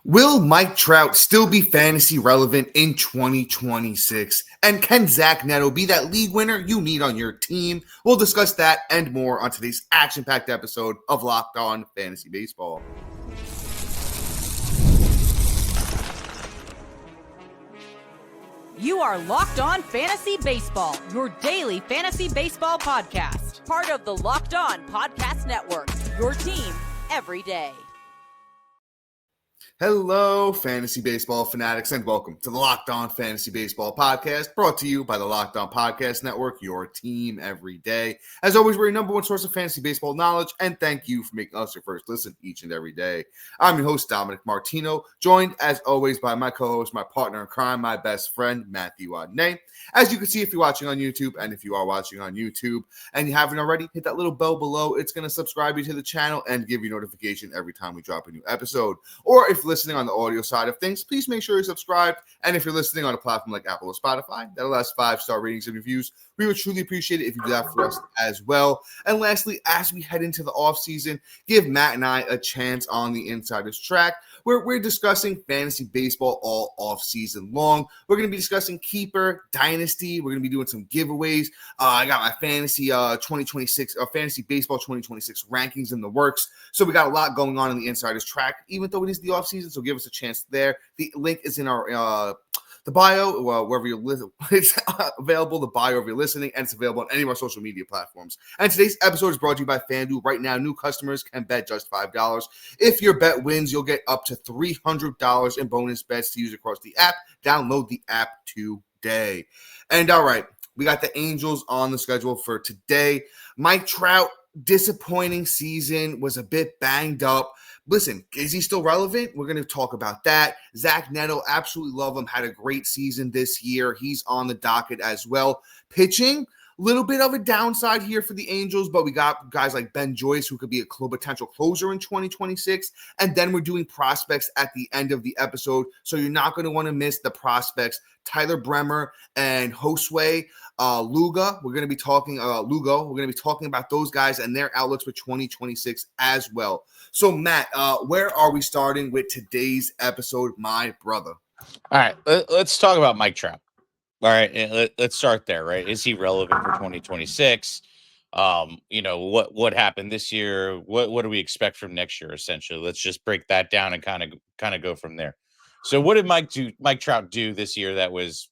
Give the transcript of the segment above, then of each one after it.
Will Mike Trout still be fantasy relevant in 2026? And can Zach Neto be that league winner you need on your team? We'll discuss that and more on today's action-packed episode of Locked On Fantasy Baseball. You are Locked On Fantasy Baseball, your daily fantasy baseball podcast. Part of the Locked On Podcast Network, your team every day. Hello, fantasy baseball fanatics, and welcome to the Locked On Fantasy Baseball podcast, brought to you by the Locked On Podcast Network, your team every day. As always, we're your number one source of fantasy baseball knowledge, and thank you for making us your first listen each and every day. I'm your host, Dominic Martino, joined, as always, by my co-host, my partner in crime, my best friend, Matthew Adney. As you can see, if you're watching on YouTube, and if you are watching on YouTube, and you haven't already, hit that little bell below. It's going to subscribe you to the channel and give you notification every time we drop a new episode. Or if listening on the audio side of things, please make sure you're subscribed. And if you're listening on a platform like Apple or Spotify that allows 5-star ratings and reviews, we would truly appreciate it if you do that for us as well. And lastly, as we head into the offseason, give Matt and I a chance on the Insider's Track, where we're discussing fantasy baseball all offseason long. We're going to be discussing Keeper, Dynasty. We're going to be doing some giveaways. I got my fantasy 2026 fantasy baseball 2026 rankings in the works. So we got a lot going on in the Insider's Track, even though it is the offseason. So give us a chance there. The link is in our the bio, wherever you're listening. It's available, the bio, if you're listening, and it's available on any of our social media platforms. And today's episode is brought to you by FanDuel. Right now, new customers can bet just $5. If your bet wins, you'll get up to $300 in bonus bets to use across the app. Download the app today. And all right, we got the Angels on the schedule for today. Mike Trout, disappointing season, was a bit banged up. Listen, is he still relevant? We're going to talk about that. Zach Neto, absolutely love him. Had a great season this year. He's on the docket as well. Pitching, little bit of a downside here for the Angels, but we got guys like Ben Joyce, who could be a potential closer in 2026. And then we're doing prospects at the end of the episode, so you're not going to want to miss the prospects. Tyler Bremmer and Josue Lugo. We're going to be talking Lugo. We're going to be talking about those guys and their outlooks for 2026 as well. So, Matt, where are we starting with today's episode, my brother? All right, let's talk about Mike Trout. All right, let's start there, right? Is he relevant for 2026? What happened this year? What do we expect from next year? Essentially, let's just break that down and kind of go from there. So, what did Mike Trout do this year? That was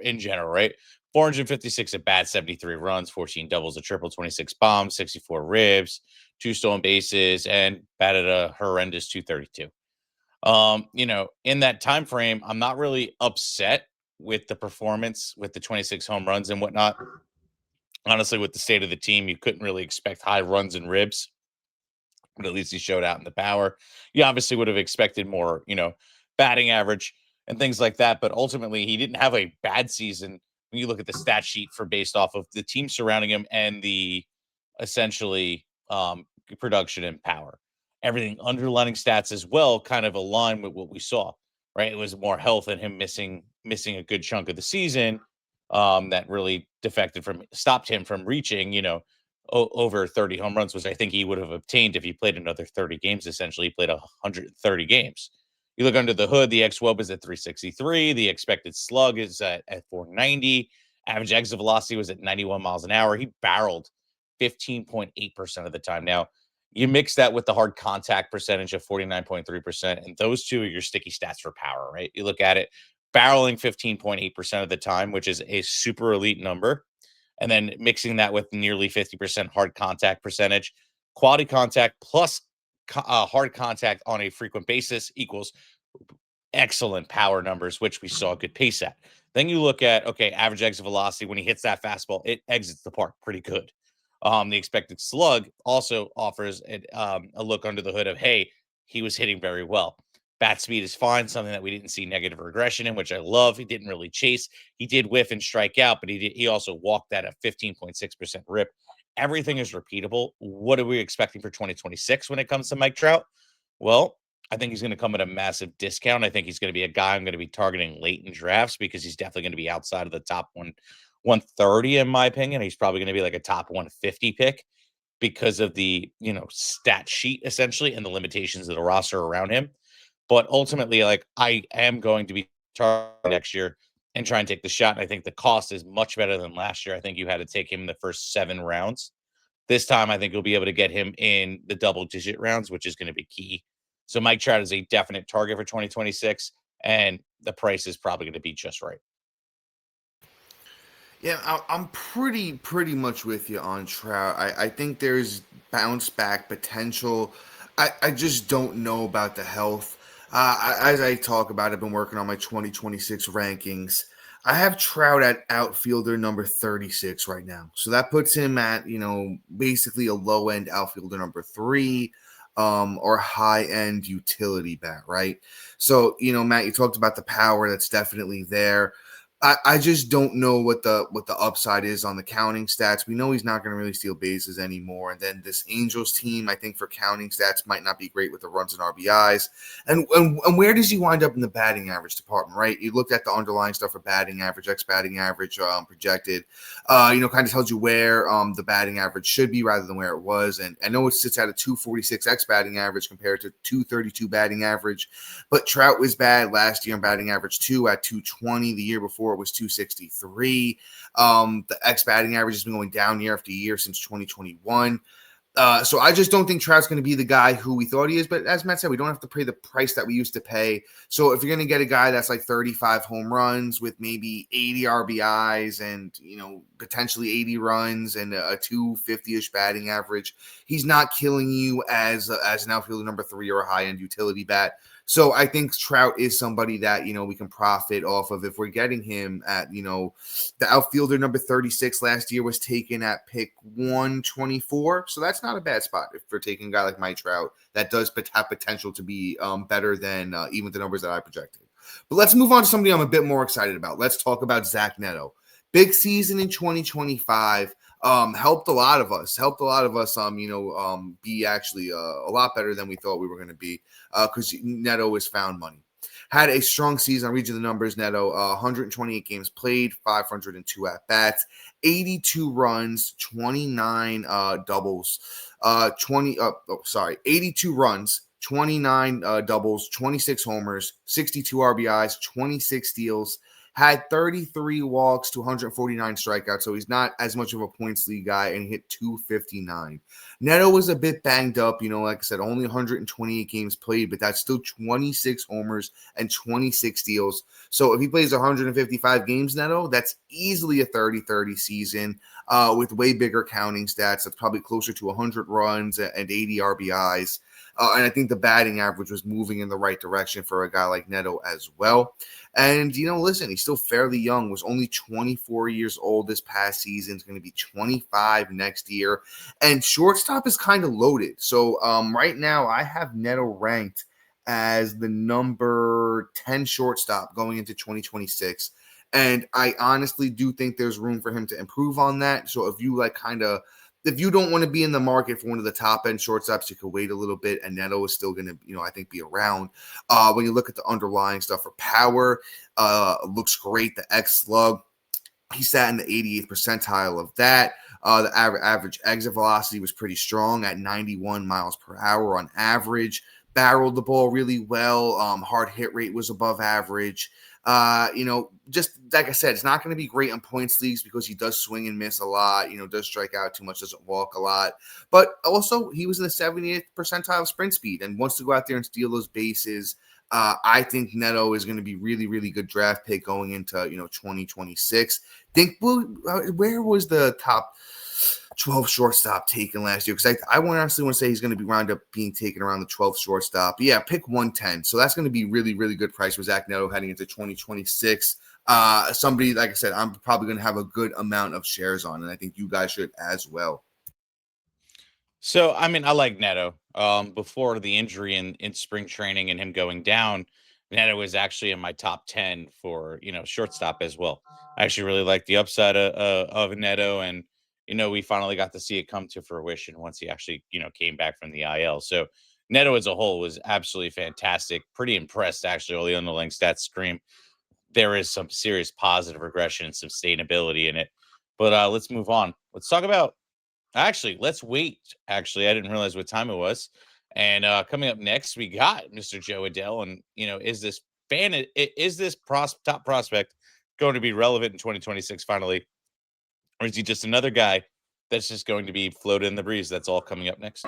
in general, right? 456 at bat, 73 runs, 14 doubles, a triple, 26 bombs, 64 ribs, 2 stolen bases, and batted a horrendous 232. In that time frame, I'm not really upset with the performance, with the 26 home runs and whatnot. Honestly, with the state of the team, you couldn't really expect high runs and ribs, but at least he showed out in the power. You obviously would have expected more, batting average and things like that, but ultimately he didn't have a bad season when you look at the stat sheet for based off of the team surrounding him and the essentially production and power. Everything underlining stats as well kind of align with what we saw, right? It was more health and him missing a good chunk of the season that really stopped him from reaching, over 30 home runs, which I think he would have obtained if he played another 30 games. Essentially, he played 130 games. You look under the hood, the xWOB is at 363. The expected slug is at 490. Average exit velocity was at 91 miles an hour. He barreled 15.8% of the time. Now, you mix that with the hard contact percentage of 49.3%, and those two are your sticky stats for power, right? You look at it, barreling 15.8% of the time, which is a super elite number, and then mixing that with nearly 50% hard contact percentage, quality contact plus hard contact on a frequent basis equals excellent power numbers, which we saw a good pace at. Then you look at, average exit velocity. When he hits that fastball, it exits the park pretty good. The expected slug also offers a look under the hood of, hey, he was hitting very well. Bat speed is fine, something that we didn't see negative regression in, which I love. He didn't really chase. He did whiff and strike out, but he also walked that at 15.6% rip. Everything is repeatable. What are we expecting for 2026 when it comes to Mike Trout? Well, I think he's going to come at a massive discount. I think he's going to be a guy I'm going to be targeting late in drafts because he's definitely going to be outside of the top 130, in my opinion. He's probably going to be like a top 150 pick because of the, stat sheet essentially and the limitations of the roster around him. But ultimately, like, I am going to be targeting next year and try and take the shot. And I think the cost is much better than last year. I think you had to take him in the first 7 rounds. This time, I think you'll be able to get him in the double-digit rounds, which is going to be key. So Mike Trout is a definite target for 2026, and the price is probably going to be just right. Yeah, I'm pretty much with you on Trout. I think there's bounce back potential. I just don't know about the health. As I talk about, I've been working on my 2026 rankings. I have Trout at outfielder number 36 right now. So that puts him at, basically a low end outfielder number 3, or high end utility bat, right? So, Matt, you talked about the power that's definitely there. I just don't know what the upside is on the counting stats. We know he's not going to really steal bases anymore. And then this Angels team, I think for counting stats, might not be great with the runs and RBIs. And where does he wind up in the batting average department, right? You looked at the underlying stuff for batting average, batting average projected, kind of tells you where the batting average should be rather than where it was. And I know it sits at a 246 batting average compared to 232 batting average. But Trout was bad last year in batting average 2 at 220. The year before it was 263. The batting average has been going down year after year since 2021. So I just don't think Trout's going to be the guy who we thought he is. But as Matt said, we don't have to pay the price that we used to pay. So if you're going to get a guy that's like 35 home runs with maybe 80 RBIs and, potentially 80 runs and a 250-ish batting average, he's not killing you as an outfielder number 3 or a high-end utility bat. So I think Trout is somebody that, we can profit off of if we're getting him at, the outfielder number 36 last year was taken at pick 124. So that's not a bad spot if we're taking a guy like Mike Trout that does have potential to be better than even the numbers that I projected. But let's move on to somebody I'm a bit more excited about. Let's talk about Zach Neto. Big season in 2025. Helped a lot of us, be actually a lot better than we thought we were going to be because Neto has found money. Had a strong season. I'll read you the numbers. Neto, 128 games played, 502 at-bats, 82 runs, 29 doubles, 82 runs, 29 doubles, 26 homers, 62 RBIs, 26 steals, had 33 walks to 149 strikeouts, so he's not as much of a points league guy, and he hit 259. Neto was a bit banged up, like I said, only 128 games played, but that's still 26 homers and 26 steals. So if he plays 155 games, Neto, that's easily a 30-30 season with way bigger counting stats. That's probably closer to 100 runs and 80 RBIs. And I think the batting average was moving in the right direction for a guy like Neto as well. And, listen, he's still fairly young, was only 24 years old this past season. He's going to be 25 next year. And shortstop is kind of loaded. So right now I have Neto ranked as the number 10 shortstop going into 2026. And I honestly do think there's room for him to improve on that. So if you if you don't want to be in the market for one of the top end shortstops, you could wait a little bit, and Neto is still going to, I think, be around. When you look at the underlying stuff for power, looks great. The X slug, he sat in the 88th percentile of that. The average exit velocity was pretty strong at 91 miles per hour on average. Barreled the ball really well. Hard hit rate was above average. Just like I said, it's not going to be great in points leagues because he does swing and miss a lot, does strike out too much, doesn't walk a lot. But also, he was in the 70th percentile of sprint speed and wants to go out there and steal those bases. I think Neto is going to be really, really good draft pick going into, 2026. Where was the top 12 shortstop taken last year? Because I honestly want to say he's going to be wound up being taken around the 12th shortstop. But yeah, pick 110. So that's going to be really, really good price for Zach Neto heading into 2026. Somebody, like I said, I'm probably going to have a good amount of shares on, and I think you guys should as well. So, I mean, I like Neto. Before the injury in spring training and him going down, Neto was actually in my top 10 for, shortstop as well. I actually really like the upside of Neto, and, we finally got to see it come to fruition once he actually, came back from the IL. So Neto as a whole was absolutely fantastic. Pretty impressed, actually. All the underlying stats scream there is some serious positive regression and sustainability in it. But let's move on. Let's talk about. Actually, let's wait. Actually, I didn't realize what time it was. And coming up next, we got Mr. Joe Adell. And, is this top prospect going to be relevant in 2026 finally? Or is he just another guy that's just going to be floated in the breeze? That's all coming up next.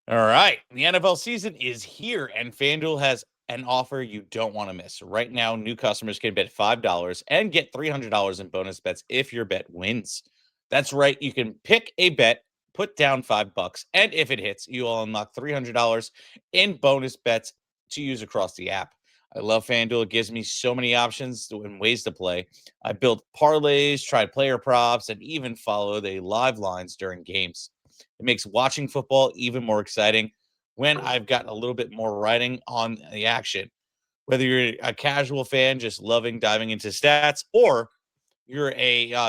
All right. The NFL season is here, and FanDuel has an offer you don't want to miss. Right now, new customers can bet $5 and get $300 in bonus bets if your bet wins. That's right. You can pick a bet, put down $5, and if it hits, you will unlock $300 in bonus bets to use across the app. I love FanDuel. It gives me so many options and ways to play. I built parlays, tried player props, and even followed the live lines during games. It makes watching football even more exciting when I've got a little bit more writing on the action. Whether you're a casual fan just loving diving into stats, or you're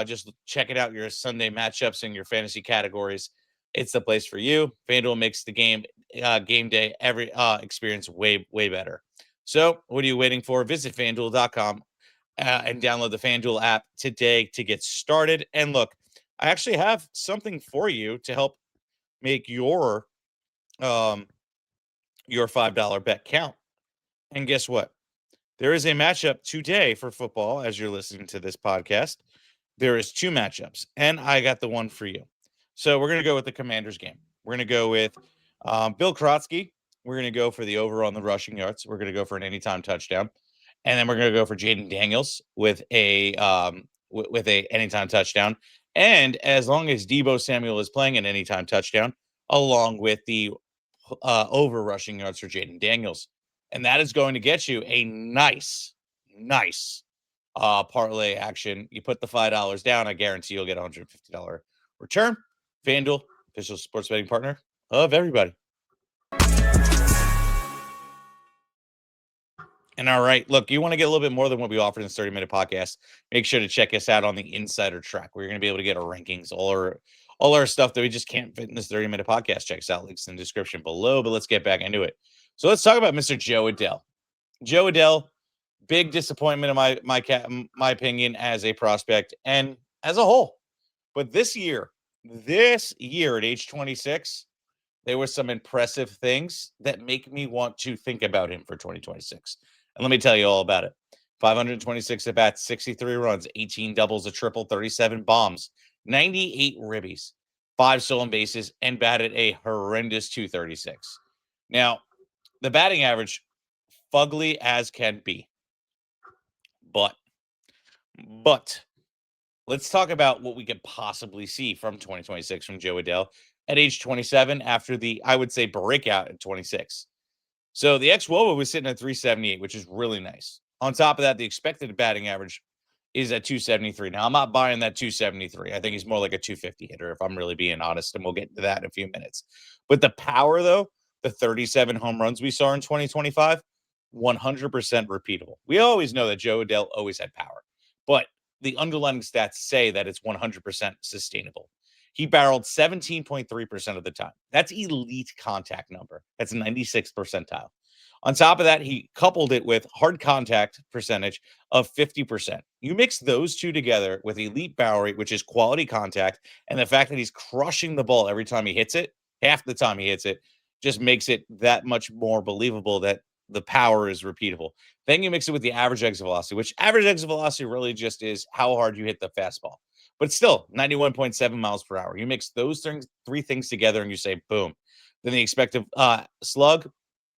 just checking out your Sunday matchups and your fantasy categories, it's the place for you. FanDuel makes the game day every experience way better. So what are you waiting for? Visit FanDuel.com and download the FanDuel app today to get started. And look, I actually have something for you to help make your $5 bet count. And guess what? There is a matchup today for football as you're listening to this podcast. There is 2 matchups, and I got the one for you. So we're going to go with the Commanders game. We're going to go with Bill Krotsky. We're going to go for the over on the rushing yards. We're going to go for an anytime touchdown. And then we're going to go for Jaden Daniels with a anytime touchdown. And as long as Deebo Samuel is playing an anytime touchdown, along with the over rushing yards for Jaden Daniels. And that is going to get you a nice parlay action. You put the $5 down, I guarantee you'll get a $150 return. FanDuel, official sports betting partner of everybody. And all right, look, you want to get a little bit more than what we offered in this 30-minute podcast, make sure to check us out on the Insider Track, where you're going to be able to get our rankings, all our stuff that we just can't fit in this 30-minute podcast. Check us out, links in the description below. But let's get back into it. So let's talk about Mr. Joe Adell. Joe Adell, big disappointment in my opinion as a prospect and as a whole. But this year at age 26, there were some impressive things that make me want to think about him for 2026. And let me tell you all about it. 526 at bats, 63 runs, 18 doubles, a triple, 37 bombs, 98 ribbies, 5 stolen bases, and batted a horrendous 236. Now, the batting average, fugly as can be. But let's talk about what we could possibly see from 2026 from Joe Adell at age 27 after the, I would say, breakout at 26. So the ex-Woba was sitting at 378, which is really nice. On top of that, the expected batting average is at 273. Now, I'm not buying that 273. I think he's more like a 250 hitter, if I'm really being honest, and we'll get into that in a few minutes. But the power, though, the 37 home runs we saw in 2025, 100% repeatable. We always know that Joe Adell always had power, but the underlying stats say that it's 100% sustainable. He barreled 17.3% of the time. That's elite contact number. That's 96th percentile. On top of that, he coupled it with hard contact percentage of 50%. You mix those two together with elite barrel rate, which is quality contact, and the fact that he's crushing the ball every time he hits it, half the time he hits it, just makes it that much more believable that the power is repeatable. Then you mix it with the average exit velocity, which average exit velocity really just is how hard you hit the fastball. But still, 91.7 miles per hour. You mix those 3 things together and you say, boom. Then the expected slug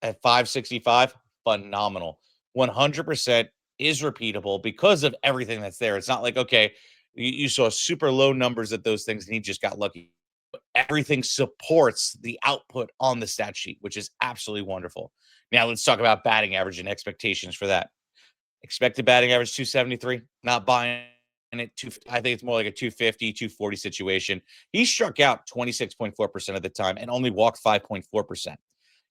at 565, phenomenal. 100% is repeatable because of everything that's there. It's not like, okay, you saw super low numbers at those things and he just got lucky. Everything supports the output on the stat sheet, which is absolutely wonderful. Now let's talk about batting average and expectations for that. Expected batting average 273, not buying it. I think it's more like a 250, 240 situation. He struck out 26.4% of the time and only walked 5.4%.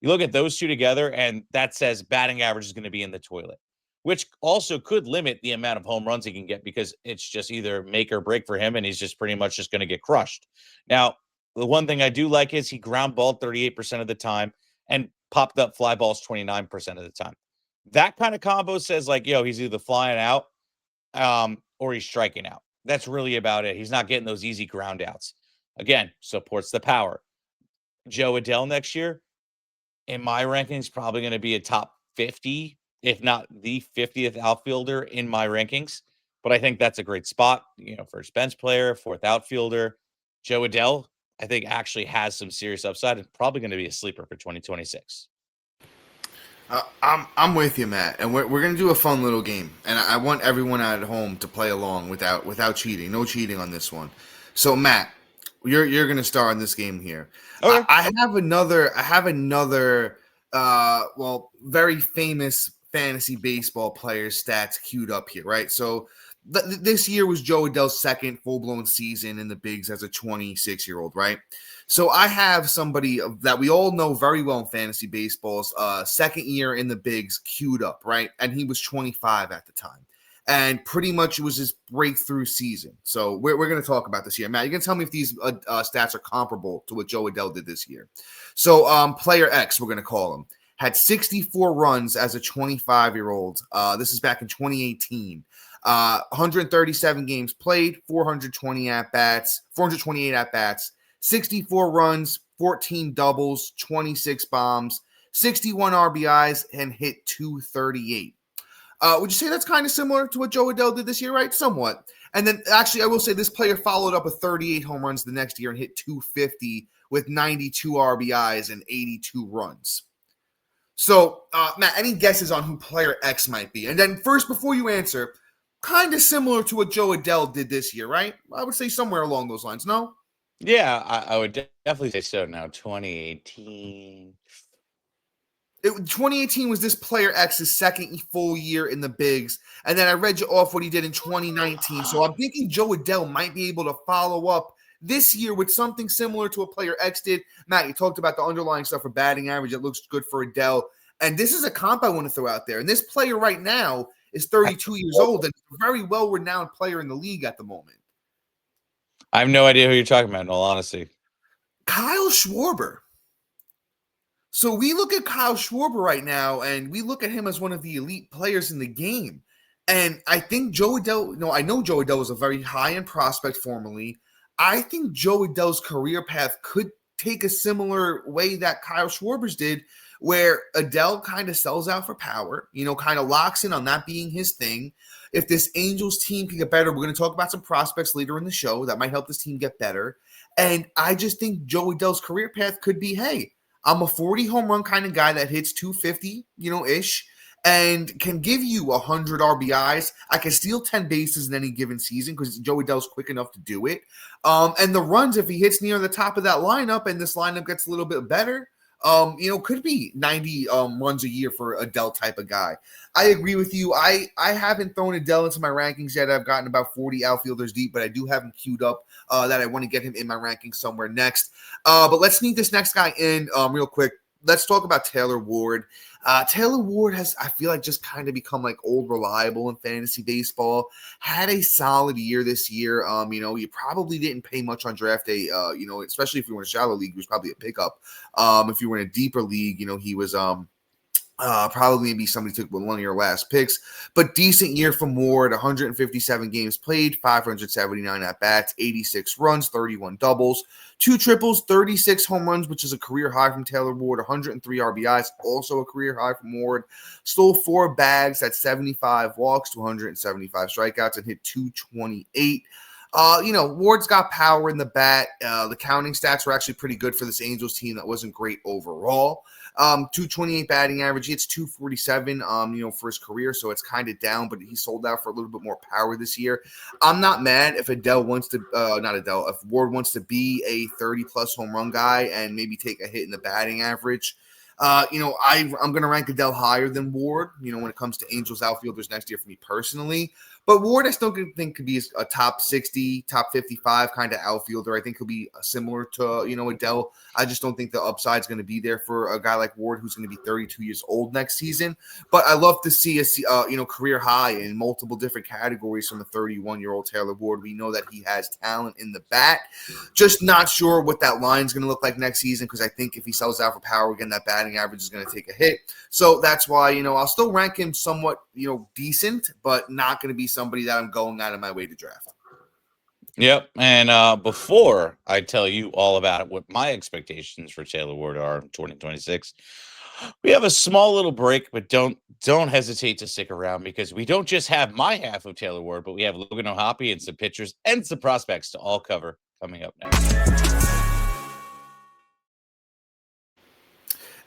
You look at those two together, and that says batting average is going to be in the toilet, which also could limit the amount of home runs he can get because it's just either make or break for him, and he's just pretty much just going to get crushed. Now, the one thing I do like is he ground balled 38% of the time and popped up fly balls 29% of the time. That kind of combo says like, yo, he's either flying out or he's striking out. That's really about it. He's not getting those easy ground outs. Again, supports the power. Joe Adell next year, in my rankings, probably going to be a top 50, if not the 50th outfielder in my rankings. But I think that's a great spot, first bench player, fourth outfielder. Joe Adell, I think, actually has some serious upside and probably going to be a sleeper for 2026. I'm with you, Matt, and we're gonna do a fun little game, and I want everyone at home to play along without cheating. No cheating on this one. So, Matt, you're gonna start on this game here. Okay. I have another very famous fantasy baseball player's stats queued up here, right? So this year was Joe Adell's second full-blown season in the bigs as a 26-year-old, right? So I have somebody that we all know very well in fantasy baseball's second year in the bigs queued up, right? And he was 25 at the time. And pretty much it was his breakthrough season. So we're going to talk about this here. Matt, you can tell me if these stats are comparable to what Joe Adell did this year. So player X, we're going to call him, had 64 runs as a 25-year-old. This is back in 2018. 137 games played, 428 at-bats, 64 runs, 14 doubles, 26 bombs, 61 RBIs, and hit 238. Would you say that's kind of similar to what Joe Adell did this year, right? Somewhat. And then, actually, I will say this player followed up with 38 home runs the next year and hit 250 with 92 RBIs and 82 runs. So, Matt, any guesses on who player X might be? And then first, before you answer, kind of similar to what Joe Adell did this year, right? I would say somewhere along those lines, no? Yeah, I would definitely say so. Now, 2018. 2018 was this player X's second full year in the bigs. And then I read you off what he did in 2019. So I'm thinking Joe Adell might be able to follow up this year with something similar to what player X did. Matt, you talked about the underlying stuff for batting average. It looks good for Adell. And this is a comp I want to throw out there. And this player right now is 32 years old and a very well-renowned player in the league at the moment. I have no idea who you're talking about, in all honesty. Kyle Schwarber. So we look at Kyle Schwarber right now, and we look at him as one of the elite players in the game. And I think Joe Adell, I know Joe Adell was a very high-end prospect formerly. I think Joe Adell's career path could take a similar way that Kyle Schwarber's did, where Adell kind of sells out for power, kind of locks in on that being his thing. If this Angels team can get better, we're going to talk about some prospects later in the show that might help this team get better. And I just think Joe Adell's career path could be, hey, I'm a 40 home run kind of guy that hits 250, ish, and can give you 100 RBIs. I can steal 10 bases in any given season because Joe Adell's quick enough to do it. And the runs, if he hits near the top of that lineup and this lineup gets a little bit better, could be 90 runs a year for Adell type of guy. I agree with you. I haven't thrown Adell into my rankings yet. I've gotten about 40 outfielders deep, but I do have him queued up that I want to get him in my rankings somewhere next. But let's sneak this next guy in real quick. Let's talk about Taylor Ward. Taylor Ward has, I feel like, just kind of become like old reliable in fantasy baseball. Had a solid year this year. You probably didn't pay much on draft day, especially if you were in a shallow league, he was probably a pickup. If you were in a deeper league, he was probably maybe somebody took one of your last picks, but decent year from Ward. 157 games played, 579 at bats, 86 runs, 31 doubles, 2 triples, 36 home runs, which is a career high from Taylor Ward. 103 RBIs, also a career high from Ward. Stole 4 bags at 75 walks, 275 strikeouts, and hit 228. Ward's got power in the bat. The counting stats were actually pretty good for this Angels team that wasn't great overall. 228 batting average. It's 247, for his career. So it's kind of down, but he sold out for a little bit more power this year. I'm not mad if if Ward wants to be a 30-plus home run guy and maybe take a hit in the batting average. I'm going to rank Adell higher than Ward, when it comes to Angels outfielders next year for me personally. But Ward, I still think could be a top 60, top 55 kind of outfielder. I think he'll be similar to, Adell. I just don't think the upside is going to be there for a guy like Ward, who's going to be 32 years old next season. But I love to see a career high in multiple different categories from the 31-year-old Taylor Ward. We know that he has talent in the bat. Just not sure what that line is going to look like next season, because I think if he sells out for power again, that batting average is going to take a hit. So that's why, I'll still rank him somewhat, decent, but not going to be somebody that I'm going out of my way to draft. Yep. And before I tell you all about what my expectations for Taylor Ward are in 2026, we have a small little break, but don't hesitate to stick around because we don't just have my half of Taylor Ward, but we have Logan O'Hoppe and some pitchers and some prospects to all cover coming up next.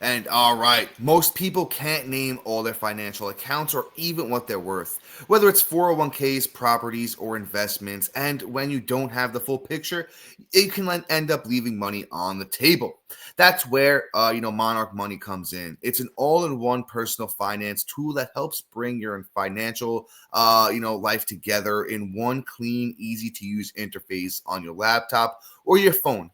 And all right, most people can't name all their financial accounts or even what they're worth, whether it's 401ks, properties, or investments. And when you don't have the full picture, it can end up leaving money on the table. That's where Monarch Money comes in. It's an all-in-one personal finance tool that helps bring your financial life together in one clean, easy-to-use interface on your laptop or your phone.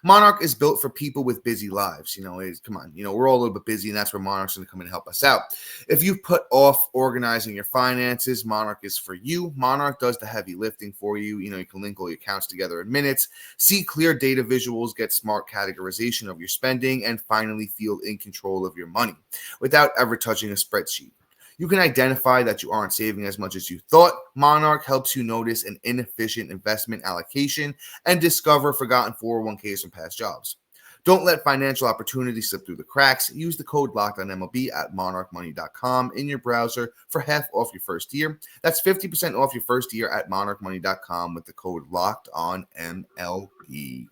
Monarch is built for people with busy lives. We're all a little bit busy, and that's where Monarch's going to come in and help us out. If you put off organizing your finances, Monarch is for you. Monarch does the heavy lifting for you. You can link all your accounts together in minutes, see clear data visuals, get smart categorization of your spending, and finally feel in control of your money without ever touching a spreadsheet. You can identify that you aren't saving as much as you thought. Monarch helps you notice an inefficient investment allocation and discover forgotten 401ks from past jobs. Don't let financial opportunities slip through the cracks. Use the code LOCKEDONMLB at monarchmoney.com in your browser for half off your first year. That's 50% off your first year at monarchmoney.com with the code LOCKEDONMLB.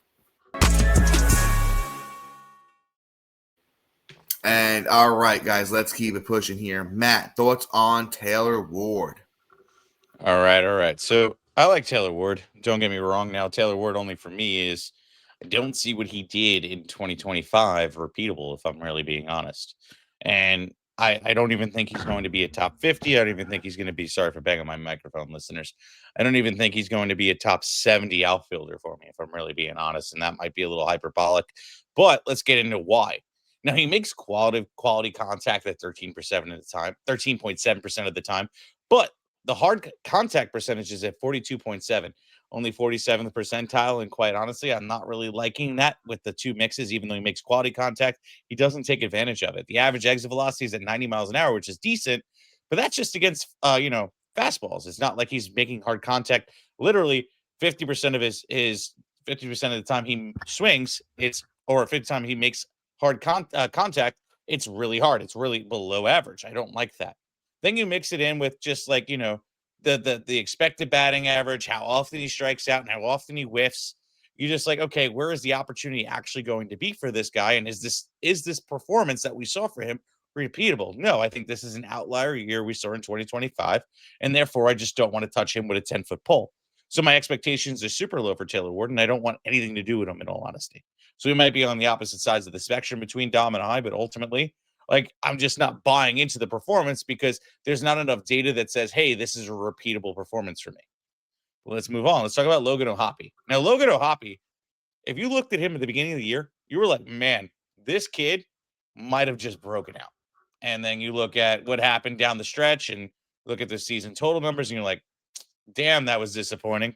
And all right, guys, let's keep it pushing here. Matt, thoughts on Taylor Ward? All right. So I like Taylor Ward. Don't get me wrong. Now, Taylor Ward only for me is I don't see what he did in 2025 repeatable, if I'm really being honest. And I don't even think he's going to be a top 50. I don't even think he's going to be, sorry for banging my microphone, listeners. I don't even think he's going to be a top 70 outfielder for me, if I'm really being honest. And that might be a little hyperbolic. But let's get into why. Now, he makes quality contact at 13% of the time, 13.7% of the time. But the hard contact percentage is at 42.7, only 47th percentile. And quite honestly, I'm not really liking that with the two mixes. Even though he makes quality contact, he doesn't take advantage of it. The average exit velocity is at 90 miles an hour, which is decent, but that's just against fastballs. It's not like he's making hard contact. Literally 50% of his 50% of the time he swings, or 50 time he makes hard contact, it's really hard. It's really below average. I don't like that. Then you mix it in with just like, the expected batting average, how often he strikes out and how often he whiffs. You're just like, okay, where is the opportunity actually going to be for this guy? And is this performance that we saw for him repeatable? No, I think this is an outlier year we saw in 2025. And therefore, I just don't want to touch him with a 10-foot pole. So my expectations are super low for Taylor Ward, and I don't want anything to do with him in all honesty. So we might be on the opposite sides of the spectrum between Dom and I, but ultimately, like, I'm just not buying into the performance because there's not enough data that says, hey, this is a repeatable performance for me. Well, let's move on. Let's talk about Logan O'Hoppe. Now, Logan O'Hoppe, if you looked at him at the beginning of the year, you were like, man, this kid might have just broken out. And then you look at what happened down the stretch and look at the season total numbers, and you're like, damn, that was disappointing.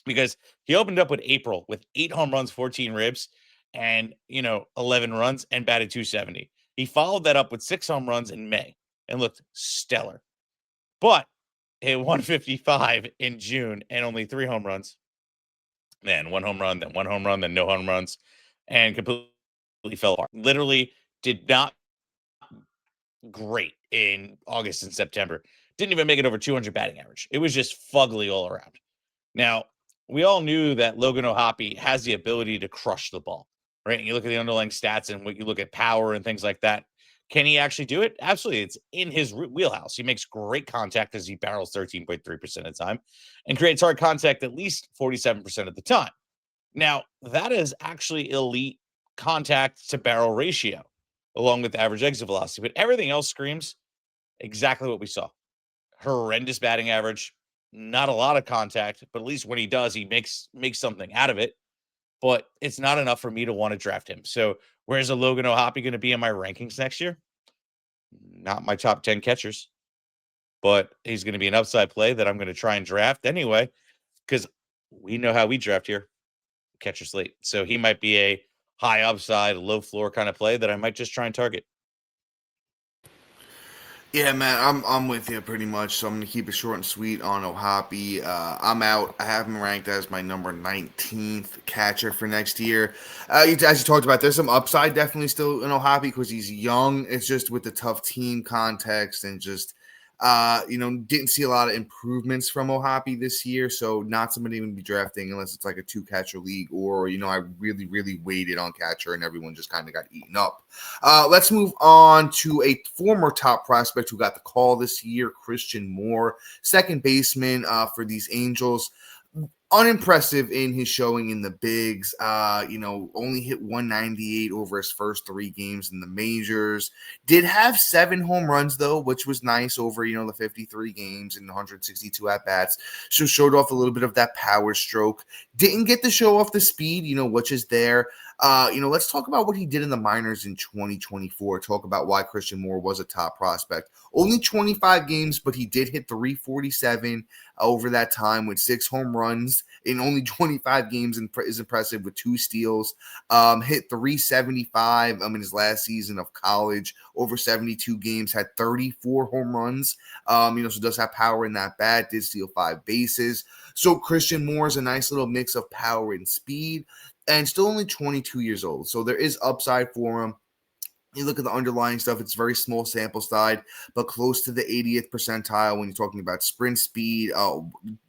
Because he opened up with April with 8 home runs, 14 ribs, and 11 runs and batted 270. He followed that up with 6 home runs in May and looked stellar. But hit 155 in June and only 3 home runs. Then 1 home run, then 1 home run, then no home runs, and completely fell apart. Literally did not great in August and September. Didn't even make it over 200 batting average. It was just fugly all around. Now, we all knew that Logan O'Hoppe has the ability to crush the ball, right? And you look at the underlying stats and what you look at power and things like that. Can he actually do it? Absolutely. It's in his wheelhouse. He makes great contact as he barrels 13.3% of the time and creates hard contact at least 47% of the time. Now, that is actually elite contact to barrel ratio, along with average exit velocity. But everything else screams exactly what we saw. Horrendous batting average, not a lot of contact, but at least when he does, he makes something out of it. But it's not enough for me to want to draft him. So where's a Logan O'Hoppe going to be in my rankings next year? Not my top 10 catchers, but he's going to be an upside play that I'm going to try and draft anyway, because we know how we draft here, catcher slate. So he might be a high upside, low floor kind of play that I might just try and target. Yeah, man, I'm with you pretty much. So I'm gonna keep it short and sweet on O'Hoppe. I'm out. I have him ranked as my number 19th catcher for next year. As you talked about, there's some upside definitely still in O'Hoppe because he's young. It's just with the tough team context and just didn't see a lot of improvements from O'Hoppe this year. So not somebody I'm gonna be drafting unless it's like a 2 catcher league or I really really waited on catcher and everyone just kind of got eaten up. Let's move on to a former top prospect who got the call this year, Christian Moore, second baseman for these Angels. Unimpressive in his showing in the bigs. Only hit 198 over his first 3 games in the majors. Did have 7 home runs though, which was nice over the 53 games and 162 at bats. So showed off a little bit of that power stroke. Didn't get to show off the speed, which is there. Let's talk about what he did in the minors in 2024. Talk about why Christian Moore was a top prospect. Only 25 games, but he did hit 347 over that time with 6 home runs in only 25 games is impressive with 2 steals. Hit 375 in his last season of college over 72 games, had 34 home runs. So does have power in that bat, did steal 5 bases. So Christian Moore is a nice little mix of power and speed and still only 22 years old. So there is upside for him. You look at the underlying stuff, it's very small sample side, but close to the 80th percentile when you're talking about sprint speed.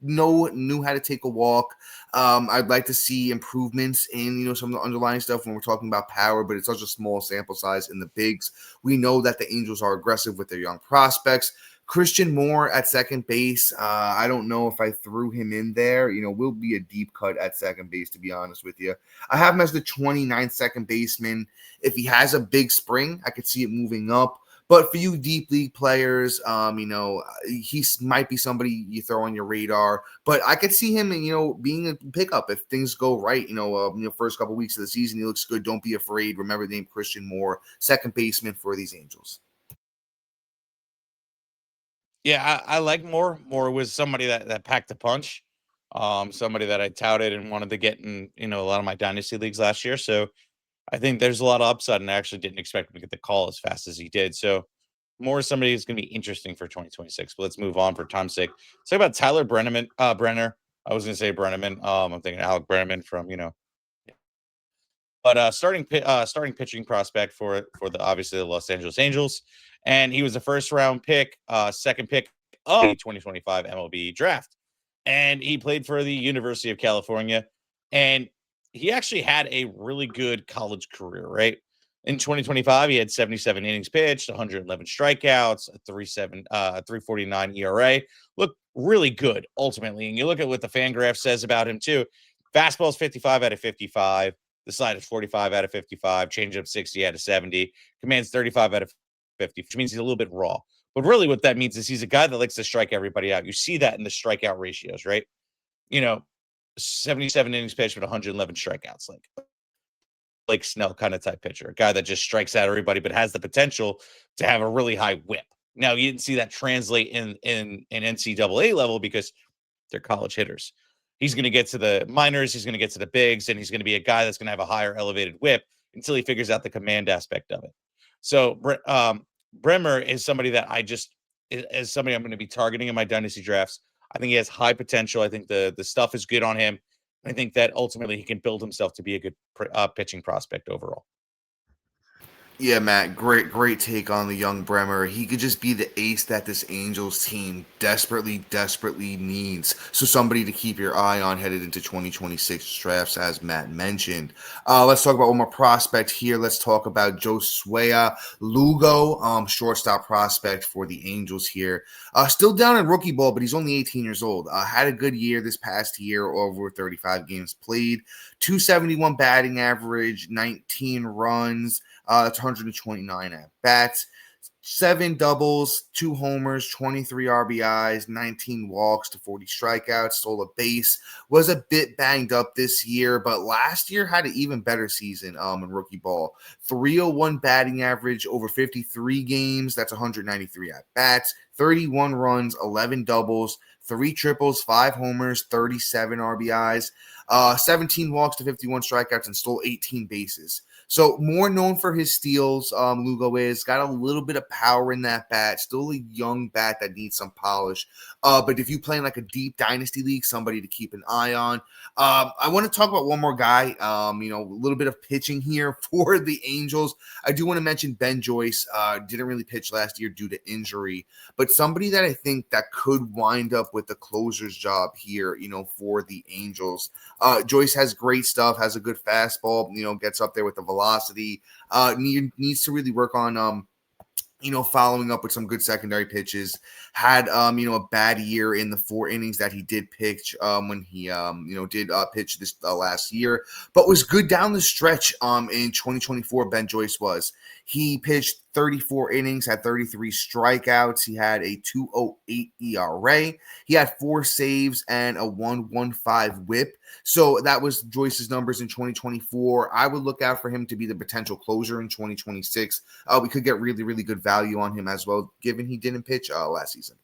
Knew how to take a walk. I'd like to see improvements in, some of the underlying stuff when we're talking about power, but it's such a small sample size in the bigs. We know that the Angels are aggressive with their young prospects. Christian Moore at second base. I don't know if I threw him in there. Will be a deep cut at second base, to be honest with you. I have him as the 29th second baseman. If he has a big spring, I could see it moving up. But for you deep league players, he might be somebody you throw on your radar. But I could see him, being a pickup if things go right. First couple weeks of the season, he looks good. Don't be afraid. Remember the name Christian Moore, second baseman for these Angels. Yeah, I like Moore. Moore was somebody that packed a punch. Somebody that I touted and wanted to get in, a lot of my dynasty leagues last year. So I think there's a lot of upside, and I actually didn't expect him to get the call as fast as he did. So Moore is somebody who's going to be interesting for 2026. But let's move on for time's sake. Let's talk about Tyler Brenner. I was going to say Brenneman. I'm thinking Alec Brenneman from, but starting pitching prospect for the obviously the Los Angeles Angels, and he was a first round pick, second pick of the 2025 MLB draft, and he played for the University of California, and he actually had a really good college career. Right in 2025, he had 77 innings pitched, 111 strikeouts, a 3.49 ERA. Look really good ultimately, and you look at what the FanGraph says about him too. Fastball's 55 out of 55. The slide is 45 out of 55, changeup 60 out of 70, commands 35 out of 50, which means he's a little bit raw. But really what that means is he's a guy that likes to strike everybody out. You see that in the strikeout ratios, right? 77 innings pitched with 111 strikeouts, like Snell kind of type pitcher, a guy that just strikes out everybody, but has the potential to have a really high whip. Now, you didn't see that translate in NCAA level because they're college hitters. He's going to get to the minors, he's going to get to the bigs, and he's going to be a guy that's going to have a higher elevated whip until he figures out the command aspect of it. So Bremmer is somebody that is somebody I'm going to be targeting in my dynasty drafts. I think he has high potential. I think the stuff is good on him. I think that ultimately he can build himself to be a good pitching prospect overall. Yeah, Matt, great take on the young Bremmer. He could just be the ace that this Angels team desperately needs. So somebody to keep your eye on headed into 2026 drafts, as Matt mentioned. Let's talk about one more prospect here. Let's talk about Josue Lugo, shortstop prospect for the Angels here. Still down in rookie ball, but he's only 18 years old. Had a good year this past year, over 35 games played. 271 batting average, 19 runs. That's 129 at bats, 7 doubles, 2 homers, 23 RBIs, 19 walks to 40 strikeouts, stole a base. Was a bit banged up this year, but last year had an even better season in rookie ball. 301 batting average over 53 games. That's 193 at bats, 31 runs, 11 doubles, 3 triples, 5 homers, 37 RBIs, 17 walks to 51 strikeouts, and stole 18 bases. So more known for his steals, Lugo is. Got a little bit of power in that bat. Still a young bat that needs some polish. But if you play in like a deep dynasty league, somebody to keep an eye on. I want to talk about one more guy. A little bit of pitching here for the Angels. I do want to mention Ben Joyce. Didn't really pitch last year due to injury, but somebody that I think that could wind up with the closer's job here, for the Angels. Joyce has great stuff, has a good fastball, gets up there with the velocity. Needs to really work on following up with some good secondary pitches. Had, a bad year in the 4 innings that he did pitch when he, did pitch this last year, but was good down the stretch in 2024. Ben Joyce was. He pitched 34 innings, had 33 strikeouts. He had a 2.08 ERA. He had 4 saves and a 1.15 whip. So that was Joyce's numbers in 2024. I would look out for him to be the potential closer in 2026. We could get really, really good value on him as well, given he didn't pitch last season.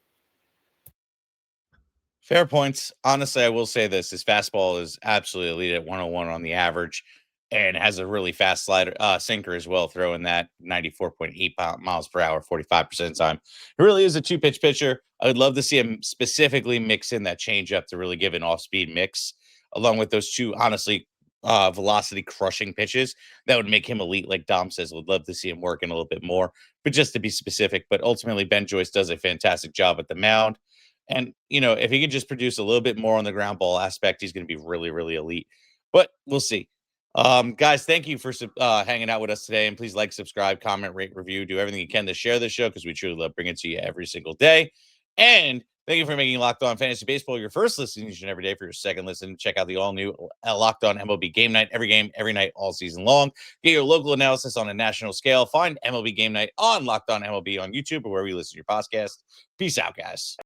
Fair points. Honestly, I will say this: his fastball is absolutely elite at 101 on the average, and has a really fast slider, sinker as well, throwing that 94.8 miles per hour, 45% of the time. It really is a 2-pitch pitcher. I would love to see him specifically mix in that changeup to really give an off-speed mix, along with those 2, honestly, velocity crushing pitches that would make him elite. Like Dom says, would love to see him working a little bit more, but just to be specific. But ultimately, Ben Joyce does a fantastic job at the mound. And, if he could just produce a little bit more on the ground ball aspect, he's going to be really, really elite. But we'll see. Guys, thank you for hanging out with us today. And please like, subscribe, comment, rate, review, do everything you can to share this show, because we truly love bringing it to you every single day. And thank you for making Locked On Fantasy Baseball your first listen each and every day. For your second listen, check out the all-new Locked On MLB Game Night, every game, every night, all season long. Get your local analysis on a national scale. Find MLB Game Night on Locked On MLB on YouTube or wherever you listen to your podcast. Peace out, guys.